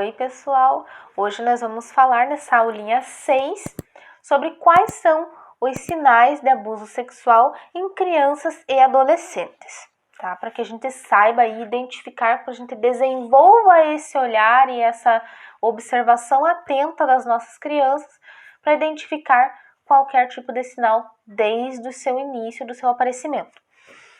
Oi, pessoal! Hoje nós vamos falar nessa aulinha 6 sobre quais são os sinais de abuso sexual em crianças e adolescentes, tá? Para que a gente saiba identificar, para a gente desenvolva esse olhar e essa observação atenta das nossas crianças para identificar qualquer tipo de sinal desde o seu início, do seu aparecimento.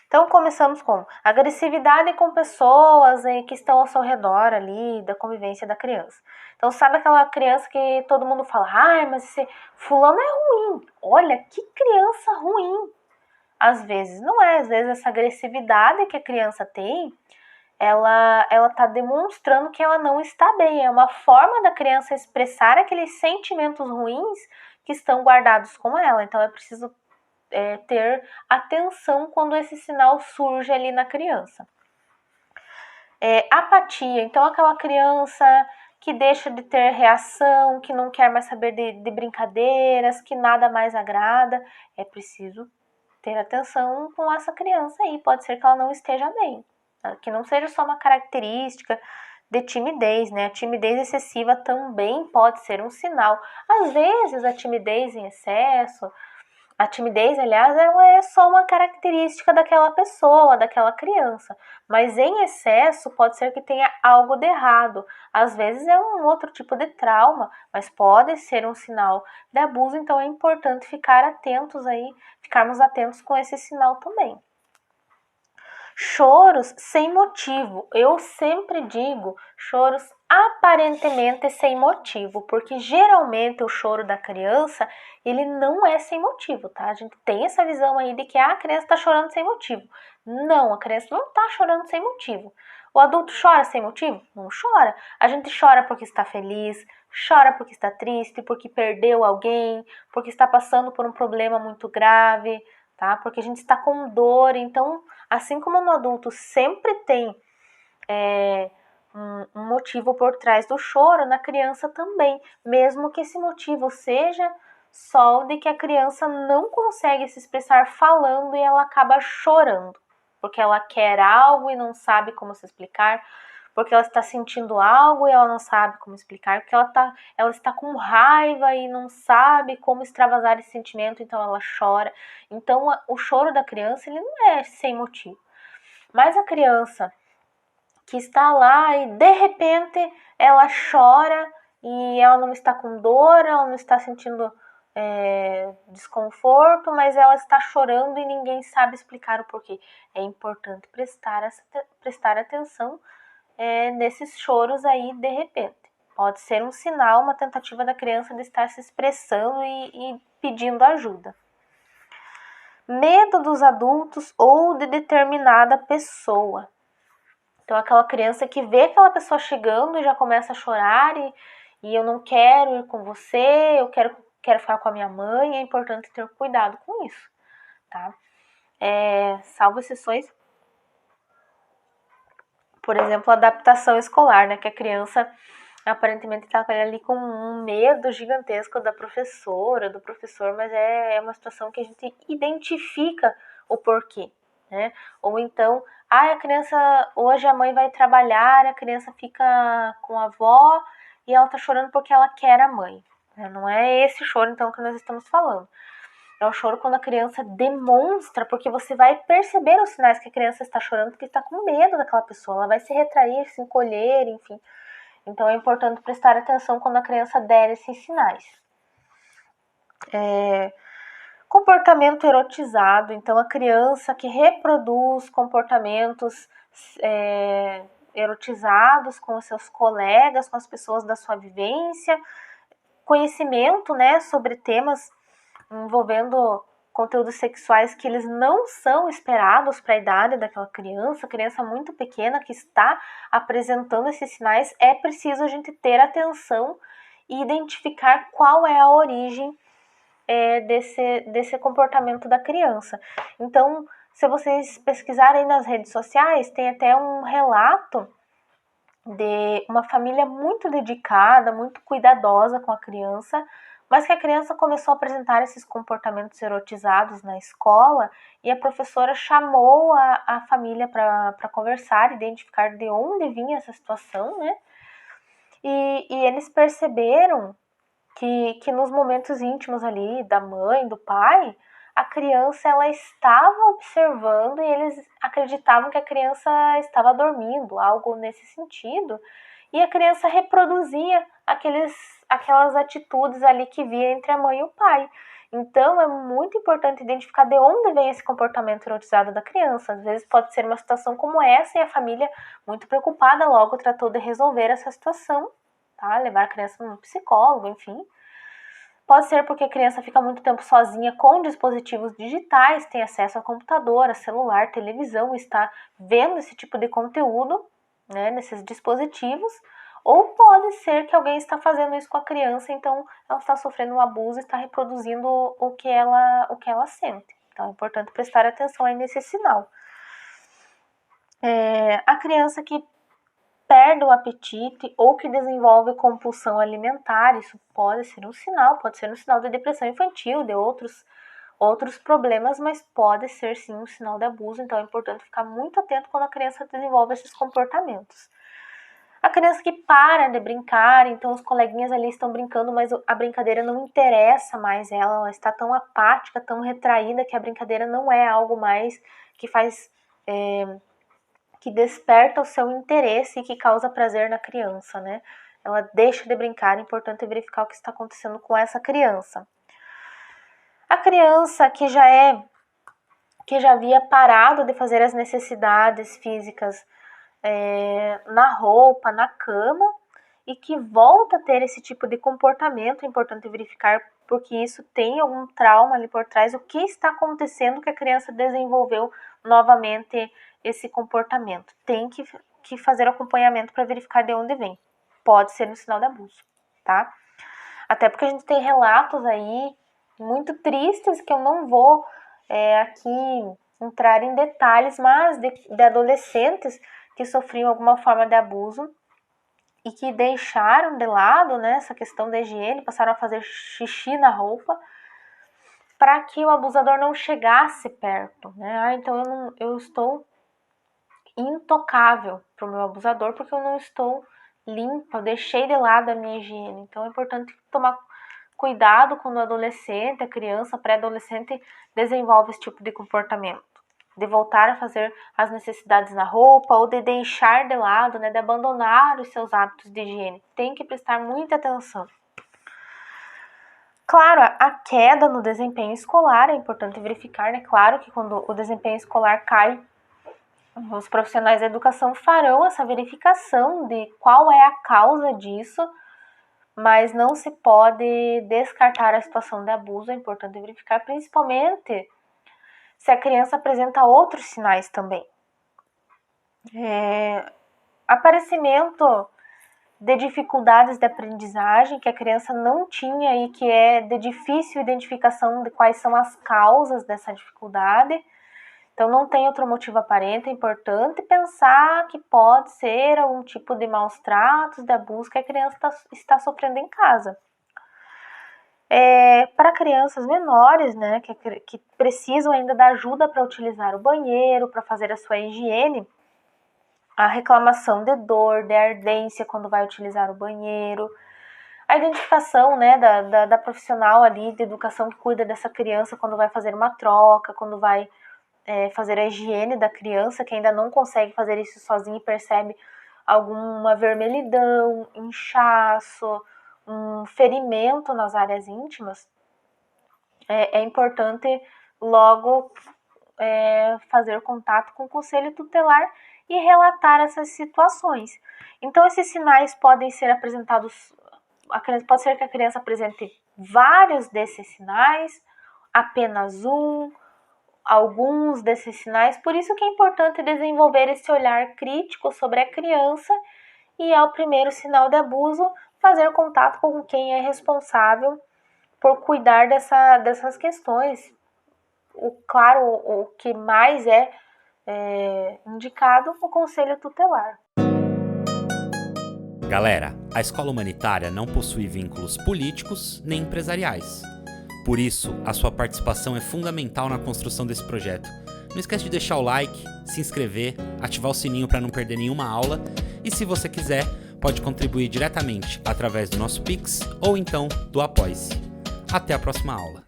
Então, começamos com agressividade com pessoas que estão ao seu redor ali, da convivência da criança. Então, sabe aquela criança que todo mundo fala, ai, mas esse fulano é ruim, olha, que criança ruim. Às vezes não é, às vezes essa agressividade que a criança tem, ela está demonstrando que ela não está bem, é uma forma da criança expressar aqueles sentimentos ruins que estão guardados com ela. Então, é preciso ter atenção quando esse sinal surge ali na criança. Apatia, então aquela criança que deixa de ter reação, que não quer mais saber de brincadeiras, que nada mais agrada, é preciso ter atenção com essa criança aí, pode ser que ela não esteja bem, que não seja só uma característica de timidez, né? A timidez excessiva também pode ser um sinal. Às vezes a timidez em excesso, a timidez, aliás, ela é só uma característica daquela pessoa, daquela criança. Mas em excesso pode ser que tenha algo de errado. Às vezes é um outro tipo de trauma, mas pode ser um sinal de abuso. Então é importante ficarmos atentos com esse sinal também. Choros sem motivo. Eu sempre digo choros aparentemente sem motivo, porque geralmente o choro da criança, ele não é sem motivo, tá? A gente tem essa visão aí de que a criança está chorando sem motivo. Não, a criança não está chorando sem motivo. O adulto chora sem motivo? Não chora. A gente chora porque está feliz, chora porque está triste, porque perdeu alguém, porque está passando por um problema muito grave, tá? Porque a gente está com dor. Então, assim como no adulto sempre tem um motivo por trás do choro, na criança também, mesmo que esse motivo seja só de que a criança não consegue se expressar falando e ela acaba chorando, porque ela quer algo e não sabe como se explicar, porque ela está sentindo algo e ela não sabe como explicar, porque ela está com raiva e não sabe como extravasar esse sentimento, então ela chora. Então o choro da criança, ele não é sem motivo. Mas a criança que está lá e de repente ela chora e ela não está com dor, ela não está sentindo desconforto, mas ela está chorando e ninguém sabe explicar o porquê. É importante prestar atenção nesses choros aí de repente. Pode ser um sinal, uma tentativa da criança de estar se expressando e pedindo ajuda. Medo dos adultos ou de determinada pessoa. Então, aquela criança que vê aquela pessoa chegando e já começa a chorar e eu não quero ir com você, eu quero ficar com a minha mãe, é importante ter cuidado com isso, tá? Salvo exceções, por exemplo, adaptação escolar, né? Que a criança aparentemente está ali com um medo gigantesco da professora, do professor, mas é uma situação que a gente identifica o porquê, né? Ou então, a criança, hoje a mãe vai trabalhar, a criança fica com a avó e ela tá chorando porque ela quer a mãe. Não é esse choro, então, que nós estamos falando. É o choro quando a criança demonstra, porque você vai perceber os sinais que a criança está chorando, porque está com medo daquela pessoa, ela vai se retrair, se encolher, enfim. Então é importante prestar atenção quando a criança der esses sinais. Comportamento erotizado, então a criança que reproduz comportamentos erotizados com os seus colegas, com as pessoas da sua vivência, conhecimento, né, sobre temas envolvendo conteúdos sexuais que eles não são esperados para a idade daquela criança muito pequena que está apresentando esses sinais, é preciso a gente ter atenção e identificar qual é a origem desse comportamento da criança. Então, se vocês pesquisarem nas redes sociais, tem até um relato de uma família muito dedicada, muito cuidadosa com a criança, mas que a criança começou a apresentar esses comportamentos erotizados na escola e a professora chamou a família para conversar, identificar de onde vinha essa situação, né? e eles perceberam que nos momentos íntimos ali da mãe, do pai, a criança ela estava observando e eles acreditavam que a criança estava dormindo, algo nesse sentido, e a criança reproduzia aquelas atitudes ali que via entre a mãe e o pai. Então, é muito importante identificar de onde vem esse comportamento erotizado da criança. Às vezes pode ser uma situação como essa e a família, muito preocupada, logo tratou de resolver essa situação, tá? Levar a criança no psicólogo, enfim. Pode ser porque a criança fica muito tempo sozinha com dispositivos digitais, tem acesso a computador, a celular, televisão, está vendo esse tipo de conteúdo, né, nesses dispositivos. Ou pode ser que alguém está fazendo isso com a criança, então ela está sofrendo um abuso e está reproduzindo o que ela sente. Então é importante prestar atenção aí nesse sinal. A criança que perde o apetite ou que desenvolve compulsão alimentar, isso pode ser um sinal de depressão infantil, de outros problemas, mas pode ser sim um sinal de abuso, então é importante ficar muito atento quando a criança desenvolve esses comportamentos. A criança que para de brincar, então os coleguinhas ali estão brincando, mas a brincadeira não interessa mais ela está tão apática, tão retraída, que a brincadeira não é algo mais que faz... que desperta o seu interesse e que causa prazer na criança, né? Ela deixa de brincar, é importante verificar o que está acontecendo com essa criança. A criança que já havia parado de fazer as necessidades físicas na roupa, na cama, e que volta a ter esse tipo de comportamento, é importante verificar porque isso tem algum trauma ali por trás, o que está acontecendo que a criança desenvolveu novamente esse comportamento. Tem que fazer acompanhamento para verificar de onde vem. Pode ser um sinal de abuso, tá? Até porque a gente tem relatos aí muito tristes que eu não vou aqui entrar em detalhes, mas de adolescentes que sofriam alguma forma de abuso e que deixaram de lado, né, essa questão da higiene, passaram a fazer xixi na roupa para que o abusador não chegasse perto, né? Então eu estou intocável para o meu abusador porque eu não estou limpa, eu deixei de lado a minha higiene. Então é importante tomar cuidado quando o adolescente, a criança, pré-adolescente desenvolve esse tipo de comportamento, de voltar a fazer as necessidades na roupa ou de deixar de lado, né, de abandonar os seus hábitos de higiene. Tem que prestar muita atenção. Claro, a queda no desempenho escolar é importante verificar, né? Claro que quando o desempenho escolar cai, os profissionais da educação farão essa verificação de qual é a causa disso, mas não se pode descartar a situação de abuso, é importante verificar, principalmente se a criança apresenta outros sinais também. Aparecimento de dificuldades de aprendizagem que a criança não tinha e que é de difícil identificação de quais são as causas dessa dificuldade. Então, não tem outro motivo aparente. É importante pensar que pode ser algum tipo de maus tratos, de abuso que a criança está sofrendo em casa. Para crianças menores, né, que precisam ainda da ajuda para utilizar o banheiro, para fazer a sua higiene, a reclamação de dor, de ardência quando vai utilizar o banheiro, a identificação, né, da profissional ali de educação que cuida dessa criança quando vai fazer uma troca, quando vai fazer a higiene da criança, que ainda não consegue fazer isso sozinho e percebe alguma vermelhidão, inchaço, um ferimento nas áreas íntimas, é importante logo fazer contato com o conselho tutelar e relatar essas situações. Então, esses sinais podem ser apresentados, pode ser que a criança apresente vários desses sinais, apenas um, alguns desses sinais, por isso que é importante desenvolver esse olhar crítico sobre a criança e, ao primeiro sinal de abuso, fazer contato com quem é responsável por cuidar dessas questões. O que mais é indicado, o conselho tutelar. Galera, a escola humanitária não possui vínculos políticos nem empresariais. Por isso, a sua participação é fundamental na construção desse projeto. Não esquece de deixar o like, se inscrever, ativar o sininho para não perder nenhuma aula e, se você quiser, pode contribuir diretamente através do nosso Pix ou então do Apoie-se. Até a próxima aula.